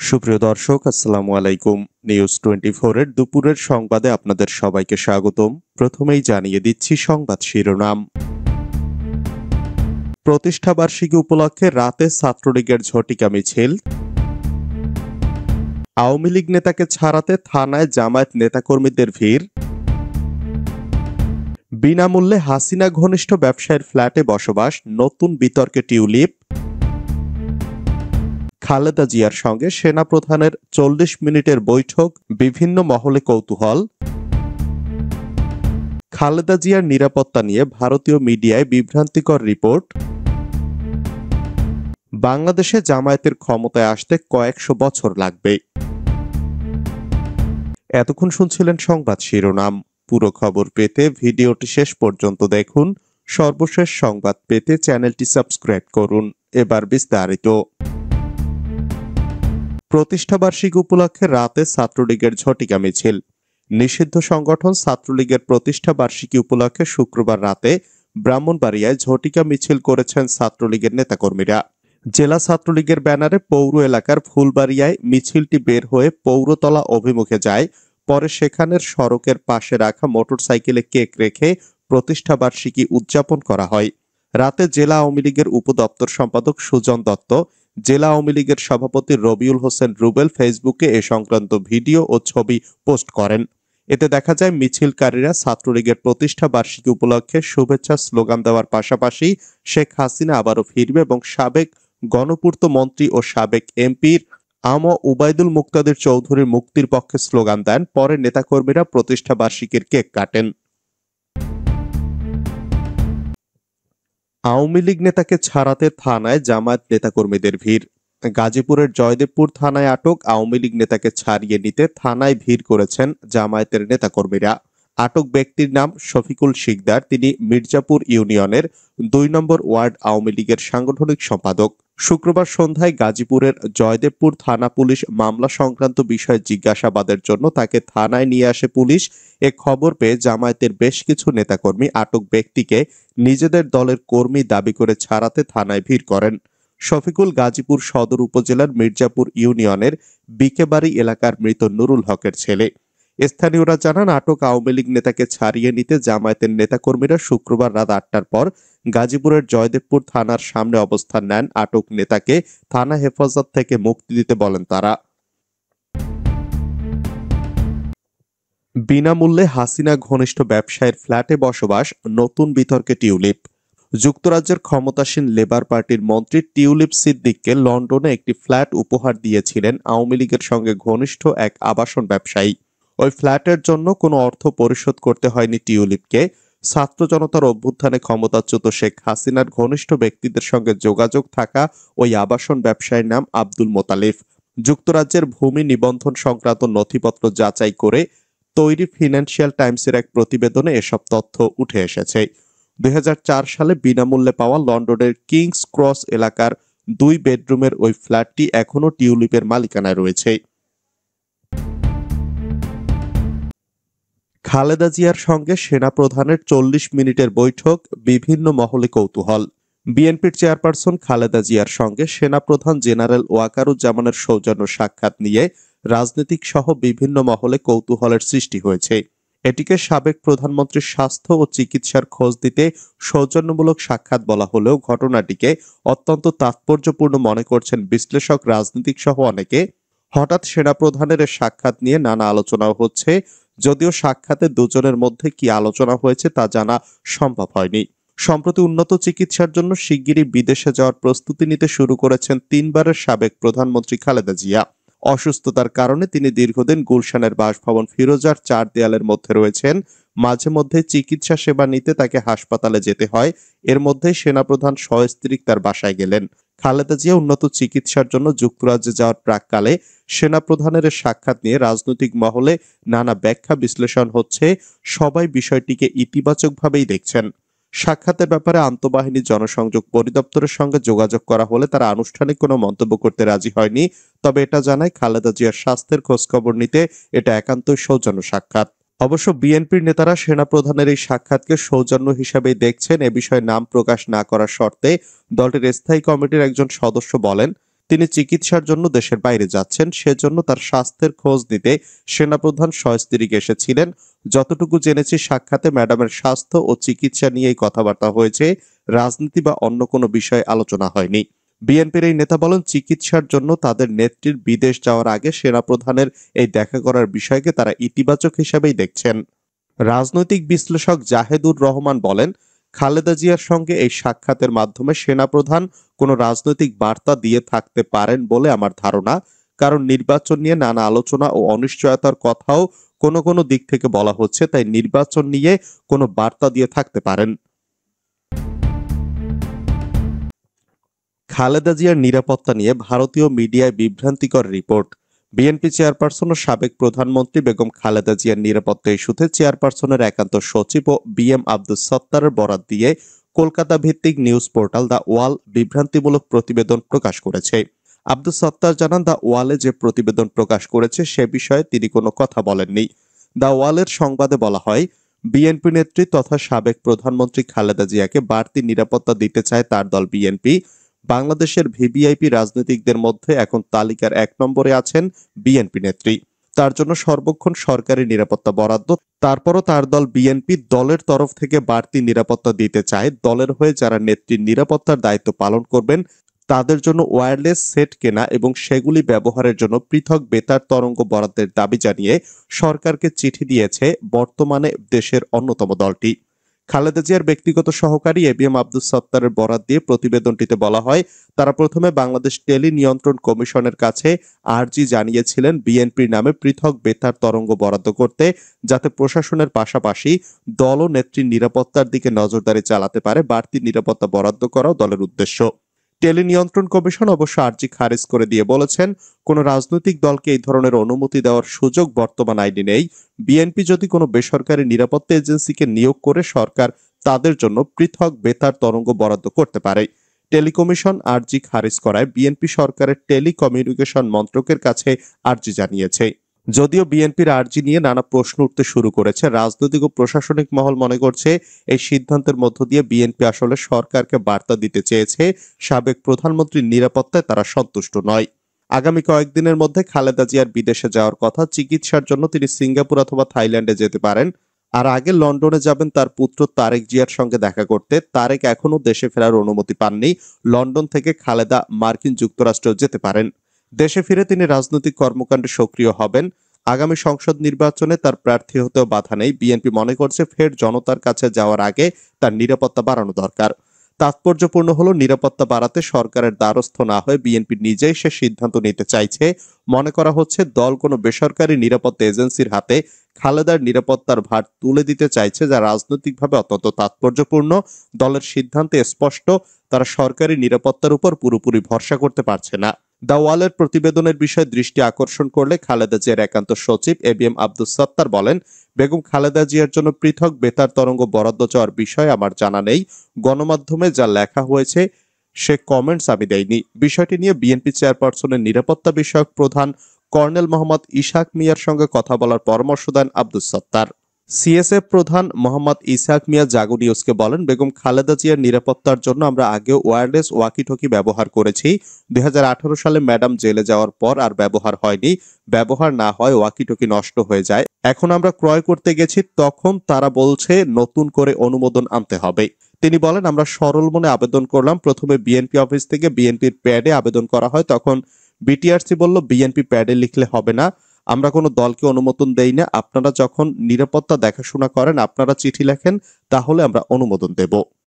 সুপ্রিয় দর্শক, আসসালামু আলাইকুম। নিউজ 24 এর দুপুরের সংবাদে আপনাদের সবাইকে স্বাগতম। প্রথমেই জানিয়ে দিচ্ছি সংবাদ শিরোনাম। প্রতিষ্ঠাবার্ষিকী উপলক্ষে রাতে ছাত্রলীগের ঝটিকা মিছিল। আওয়ামী লীগ নেতাকে ছাড়াতে থানায় জামায়াত নেতাকর্মীদের ভিড়। বিনামূল্যে হাসিনা ঘনিষ্ঠ ব্যবসায়ীর ফ্ল্যাটে বসবাস, নতুন বিতর্কে টিউলিপ। খালেদা জিয়ার সঙ্গে সেনাপ্রধানের 40 মিনিটের বৈঠক, বিভিন্ন মহলে কৌতূহল। খালেদা জিয়ার নিরাপত্তা নিয়ে ভারতীয় মিডিয়ায় বিভ্রান্তিকর রিপোর্ট। বাংলাদেশে জামায়াতের ক্ষমতায় আসতে কয়েকশো বছর লাগবে। এতক্ষণ শুনছিলেন সংবাদ শিরোনাম। পুরো খবর পেতে ভিডিওটি শেষ পর্যন্ত দেখুন। সর্বশেষ সংবাদ পেতে চ্যানেলটি সাবস্ক্রাইব করুন। এবার বিস্তারিত। প্রতিষ্ঠাবার্ষিকী উপলক্ষে রাতে ছাত্রলীগের ঝটিকা মিছিল। নিষিদ্ধ সংগঠন ছাত্রলীগের প্রতিষ্ঠা বার্ষিকী উপলক্ষে শুক্রবার রাতে ব্রাহ্মণবাড়িয়ায় ঝটিকা মিছিল করেছেন ছাত্রলীগের নেতাকর্মীরা। জেলা ছাত্রলীগের ব্যানারে পৌর এলাকার ফুলবাড়িয়ায় মিছিলটি বের হয়ে পৌরতলা অভিমুখে যায়। পরে সেখানের সড়কের পাশে রাখা মোটরসাইকেলে কেক রেখে প্রতিষ্ঠা বার্ষিকী উদযাপন করা হয়। রাতে জেলা আওয়ামী লীগের উপদপ্তর সম্পাদক সুজন দত্ত, জেলা আওয়ামী লীগের সভাপতি রবিউল হোসেন রুবেল ফেসবুকে এ সংক্রান্ত ভিডিও ও ছবি পোস্ট করেন। এতে দেখা যায় মিছিলকারীরা ছাত্রলীগের প্রতিষ্ঠা বার্ষিকী উপলক্ষে শুভেচ্ছা স্লোগান দেওয়ার পাশাপাশি শেখ হাসিনা আবারও ফিরবে এবং সাবেক গণপূর্ত মন্ত্রী ও সাবেক এমপির উবাইদুল মুক্তাদির চৌধুরীর মুক্তির পক্ষে স্লোগান দেন। পরে নেতাকর্মীরা প্রতিষ্ঠা বার্ষিকীর কেক কাটেন। আওয়ামী লীগ নেতাকে ছাড়াতে থানায় জামায়াত নেতাকর্মীদের ভিড়। গাজীপুরের জয়দেবপুর থানায় আটক আওয়ামী লীগ নেতাকে ছাড়িয়ে নিতে থানায় ভিড় করেছেন জামায়াতের নেতাকর্মীরা। আটক ব্যক্তির নাম শফিকুল শিকদার। তিনি মির্জাপুর ইউনিয়নের 2 নম্বর ওয়ার্ড আওয়ামী লীগের সাংগঠনিক সম্পাদক। শুক্রবার সন্ধ্যায় গাজীপুরের জয়দেবপুর থানা পুলিশ মামলা সংক্রান্ত বিষয়ে জিজ্ঞাসাবাদের জন্য তাকে থানায় নিয়ে আসে পুলিশ। এ খবর পেয়ে জামায়াতের বেশ কিছু নেতাকর্মী আটক ব্যক্তিকে নিজেদের দলের কর্মী দাবি করে ছাড়াতে থানায় ভিড় করেন। শফিকুল গাজীপুর সদর উপজেলার মির্জাপুর ইউনিয়নের বিকেবাড়ি এলাকার মৃত নুরুল হকের ছেলে। স্থানীয়রা জানান, আটক আওয়ামী লীগ নেতাকে ছাড়িয়ে নিতে জামায়াতের নেতাকর্মীরা শুক্রবার রাত 8টার পর গাজীপুরের জয়দেবপুর থানার সামনে অবস্থান নেন। আটক নেতাকে থানা হেফাজত থেকে মুক্তি দিতে বলেন তারা। বিনামূল্যে হাসিনা ঘনিষ্ঠ ব্যবসায়ীর ফ্ল্যাটে বসবাস, নতুন বিতর্কে টিউলিপ। যুক্তরাজ্যের ক্ষমতাসীন লেবার পার্টির মন্ত্রী টিউলিপ সিদ্দিককে লন্ডনে একটি ফ্ল্যাট উপহার দিয়েছিলেন আওয়ামী লীগের সঙ্গে ঘনিষ্ঠ এক আবাসন ব্যবসায়ী। ওই ফ্ল্যাটের জন্য কোনো অর্থ পরিশোধ করতে হয়নি টিউলিপকে। ছাত্র জনতার অভ্যুত্থানে ক্ষমতাচ্যুত শেখ হাসিনার ঘনিষ্ঠ ব্যক্তিদের সঙ্গে যোগাযোগ থাকা ওই আবাসন ব্যবসায়ীর নাম আব্দুল মোতালিফ। যুক্তরাজ্যের ভূমি নিবন্ধন সংক্রান্ত নথিপত্র যাচাই করে তৈরি ফিনান্সিয়াল টাইমসের এক প্রতিবেদনে এসব তথ্য উঠে এসেছে। 2004 সালে বিনামূল্যে পাওয়া লন্ডনের কিংস ক্রস এলাকার 2 বেডরুমের ওই ফ্ল্যাটটি এখনও টিউলিপের মালিকানায় রয়েছে। খালেদা জিয়ার সঙ্গে সেনাপ্রধানের 40 মিনিটের বৈঠক, বিভিন্ন মহলে কৌতূহল। বিএনপির চেয়ারপারসন খালেদা জিয়ার সঙ্গে সেনাপ্রধান জেনারেল ওয়াকারুজ্জামানের সৌজন্য সাক্ষাৎ নিয়ে রাজনৈতিক সহ বিভিন্ন মহলে কৌতূহলের সৃষ্টি হয়েছে। এটিকে সাবেক প্রধানমন্ত্রীর স্বাস্থ্য ও চিকিৎসার খোঁজ দিতে সৌজন্যমূলক সাক্ষাৎ বলা হলেও ঘটনাটিকে অত্যন্ত তাৎপর্যপূর্ণ মনে করছেন বিশ্লেষক, রাজনীতিক সহ অনেকে। হঠাৎ সেনাপ্রধানের সাক্ষাৎ নিয়ে নানা আলোচনাও হচ্ছে, যদিও সাক্ষাতে দুজনের মধ্যে কি আলোচনা হয়েছে তা জানা সম্ভব হয়নি। সম্প্রতি উন্নত চিকিৎসার জন্য শিগগিরই বিদেশে যাওয়ার প্রস্তুতি নিতে শুরু করেছেন 3 বারের সাবেক প্রধানমন্ত্রী খালেদা জিয়া। অসুস্থতার কারণে তিনি দীর্ঘদিন গুলশানের বাসভবন ফিরোজার 4 দেয়ালের মধ্যে রয়েছেন। মাঝে মধ্যে চিকিৎসা সেবা নিতে তাকে হাসপাতালে যেতে হয়। এর মধ্যেই সেনাপ্রধান সস্ত্রীক তার বাসায় গেলেন। খালেদা জিয়া উন্নত চিকিৎসার জন্য যুক্তরাজ্যে যাওয়ার প্রাক্কালে সেনাপ্রধানের সাক্ষাৎ নিয়ে রাজনৈতিক মহলে নানা ব্যাখ্যা বিশ্লেষণ হচ্ছে। সবাই বিষয়টিকে ইতিবাচকভাবেই দেখছেন। সাক্ষাতের ব্যাপারে আন্তঃবাহিনী জনসংযোগ পরিদপ্তরের সঙ্গে যোগাযোগ করা হলে তারা আনুষ্ঠানিক কোনো মন্তব্য করতে রাজি হয়নি। তবে এটা জানায়, খালেদা জিয়ার স্বাস্থ্যের খোঁজখবর নিতে এটা একান্তই সৌজন্য সাক্ষাৎ। অবশ্য বিএনপির নেতারা সেনাপ্রধানের এই সাক্ষাৎকে সৌজন্য হিসাবেই দেখছেন। এ বিষয়ে নাম প্রকাশ না করার শর্তে দলটির স্থায়ী কমিটির একজন সদস্য বলেন, তিনি চিকিৎসার জন্য দেশের বাইরে যাচ্ছেন, সেজন্য তার স্বাস্থ্যের খোঁজ নিতে সেনাপ্রধান সস্ত্রীক এসেছিলেন। যতটুকু জেনেছি, সাক্ষাতে ম্যাডামের স্বাস্থ্য ও চিকিৎসা নিয়েই কথাবার্তা হয়েছে, রাজনীতি বা অন্য কোনো বিষয়ে আলোচনা হয়নি। বিএনপির এই নেতা বলেন, চিকিৎসার জন্য তাদের নেত্রীর বিদেশ যাওয়ার আগে সেনাপ্রধানের এই দেখা করার বিষয়কে তারা ইতিবাচক হিসেবেই দেখছেন। রাজনৈতিক বিশ্লেষক জাহেদুর রহমান বলেন, খালেদা জিয়ার সঙ্গে এই সাক্ষাতের মাধ্যমে সেনাপ্রধান কোনো রাজনৈতিক বার্তা দিয়ে থাকতে পারেন বলে আমার ধারণা। কারণ নির্বাচন নিয়ে নানা আলোচনা ও অনিশ্চয়তার কথাও কোনো কোনো দিক থেকে বলা হচ্ছে, তাই নির্বাচন নিয়ে কোনো বার্তা দিয়ে থাকতে পারেন। খালেদা জিয়ার নিরাপত্তা নিয়ে ভারতীয় মিডিয়ায় বিভ্রান্তিকর রিপোর্ট। বিএনপি চেয়ারপারসন ও সাবেক প্রধানমন্ত্রী বেগম খালেদা জিয়ার নিরাপত্তা ইস্যুতে চেয়ারপারসনের একান্ত সচিব ও বিএম আব্দুস সত্তারের বরাত দিয়ে কলকাতা ভিত্তিক নিউজ পোর্টাল দ্য ওয়াল বিভ্রান্তিমূলক প্রতিবেদন প্রকাশ করেছে। আব্দুস সত্তার জানান, দ্য ওয়ালে যে প্রতিবেদন প্রকাশ করেছে সে বিষয়ে তিনি কোনো কথা বলেননি। দ্য ওয়ালের সংবাদে বলা হয়, বিএনপি নেত্রী তথা সাবেক প্রধানমন্ত্রী খালেদা জিয়াকে বাড়তি নিরাপত্তা দিতে চায় তার দল বিএনপি। বাংলাদেশের ভিভিআইপি রাজনীতিকদের মধ্যে এখন তালিকার 1 নম্বরে আছেন বিএনপি নেত্রী। তার জন্য সর্বক্ষণ সরকারি নিরাপত্তা বরাদ্দ। তারপরও তার দল বিএনপি দলের তরফ থেকে বাড়তি নিরাপত্তা দিতে চায়। দলের হয়ে যারা নেত্রীর নিরাপত্তার দায়িত্ব পালন করবেন তাদের জন্য ওয়্যারলেস সেট কেনা এবং সেগুলি ব্যবহারের জন্য পৃথক বেতার তরঙ্গ বরাদ্দের দাবি জানিয়ে সরকারকে চিঠি দিয়েছে বর্তমানে দেশের অন্যতম দলটি। খালেদা জিয়ার ব্যক্তিগত সহকারী এবিএম আব্দুস সত্তারের বরাত দিয়ে প্রতিবেদনটিতে বলা হয়, তারা প্রথমে বাংলাদেশ টেলি নিয়ন্ত্রণ কমিশনের কাছে আর্জি জানিয়েছিলেন বিএনপির নামে পৃথক বেতার তরঙ্গ বরাদ্দ করতে, যাতে প্রশাসনের পাশাপাশি দল ও নেত্রীর নিরাপত্তার দিকে নজরদারি চালাতে পারে। বাড়তি নিরাপত্তা বরাদ্দ করাও দলের উদ্দেশ্য। টেলি নিয়ন্ত্রণ কমিশন অবশ্য আর্জি খারিজ করে দিয়ে বলেছেন, কোন রাজনৈতিক দলকে এই ধরনের অনুমতি দেওয়ার সুযোগ বর্তমান আইনে নেই। বিএনপি যদি কোনো বেসরকারি নিরাপত্তা এজেন্সিকে নিয়োগ করে সরকার তাদের জন্য পৃথক বেতার তরঙ্গ বরাদ্দ করতে পারে। টেলিকমিশন আর্জি খারিজ করায় বিএনপি সরকারের টেলিকমিউনিকেশন মন্ত্রকের কাছে আর্জি জানিয়েছে। যদিও বিএনপির আর্জি নিয়ে নানা প্রশ্ন উঠতে শুরু করেছে, রাজনৈতিক ও প্রশাসনিক মহল মনে করছে এই সিদ্ধান্তের মধ্য দিয়ে বিএনপি আসলে সরকারকে বার্তা দিতে চেয়েছে সাবেক প্রধানমন্ত্রীর নিরাপত্তায় তারা সন্তুষ্ট নয়। আগামী কয়েকদিনের মধ্যে খালেদা জিয়ার বিদেশে যাওয়ার কথা। চিকিৎসার জন্য তিনি সিঙ্গাপুর অথবা থাইল্যান্ডে যেতে পারেন। আর আগে লন্ডনে যাবেন তার পুত্র তারেক জিয়ার সঙ্গে দেখা করতে। তারেক এখনও দেশে ফেরার অনুমতি পাননি। লন্ডন থেকে খালেদা মার্কিন যুক্তরাষ্ট্রেও যেতে পারেন। দেশে ফিরে তিনি রাজনৈতিক কর্মকাণ্ডে সক্রিয় হবেন। আগামী সংসদ নির্বাচনে তার প্রার্থী হতেও বাধা নেই। বিএনপি মনে করছে ফের জনতার কাছে যাওয়ার আগে তার নিরাপত্তা বাড়ানো দরকার। তাৎপর্যপূর্ণ হলো, নিরাপত্তা বাড়াতে সরকারের দ্বারস্থ না হয়ে বিএনপি নিজেই সে সিদ্ধান্ত নিতে চাইছে। মনে করা হচ্ছে দল কোনো বেসরকারি নিরাপত্তা এজেন্সির হাতে খালেদার নিরাপত্তার ভার তুলে দিতে চাইছে, যা রাজনৈতিকভাবে অত্যন্ত তাৎপর্যপূর্ণ। দলের সিদ্ধান্তে স্পষ্ট, তারা সরকারি নিরাপত্তার উপর পুরোপুরি ভরসা করতে পারছে না। দ্য ওয়ালের প্রতিবেদনের বিষয়ে দৃষ্টি আকর্ষণ করলে খালেদা জিয়ার একান্ত সচিব এবিএম আব্দুস সত্তার বলেন, বেগম খালেদা জিয়ার জন্য পৃথক বেতার তরঙ্গ বরাদ্দ চাওয়ার বিষয়ে আমার জানা নেই। গণমাধ্যমে যা লেখা হয়েছে সে কমেন্টস আমি দেইনি। বিষয়টি নিয়ে বিএনপি চেয়ারপারসনের নিরাপত্তা বিষয়ক প্রধান কর্নেল মোহাম্মদ ইসহাক মিয়ার সঙ্গে কথা বলার পরামর্শ দেন আব্দুস সত্তার। সিএসএফ প্রধান মোহাম্মদ ইসহাক মিয়া জাগো নিউজকে বলেন, বেগম খালেদা জিয়ার নিরাপত্তার জন্য আমরা আগেও ওয়্যারলেস ওয়াকিটকি ব্যবহার করেছি। 2018 সালে ম্যাডাম জেলে যাওয়ার পর আর ব্যবহার হয়নি। ব্যবহার না হয় ওয়াকিটকি নষ্ট হয়ে যায়। এখন আমরা ক্রয় করতে গেছি, তখন তারা বলছে নতুন করে অনুমোদন আনতে হবে। তিনি বলেন, আমরা সরল মনে আবেদন করলাম। প্রথমে বিএনপি অফিস থেকে বিএনপির প্যাডে আবেদন করা হয়, তখন বিটিআরসি বলল বিএনপি প্যাডে লিখলে হবে না, আমরা কোনো দলকে অনুমোদন দেই না। আপনারা যখন নিরাপত্তা দেখাশোনা করেন, আপনারা চিঠি লেখেন, তাহলে আমরা অনুমোদন দেব।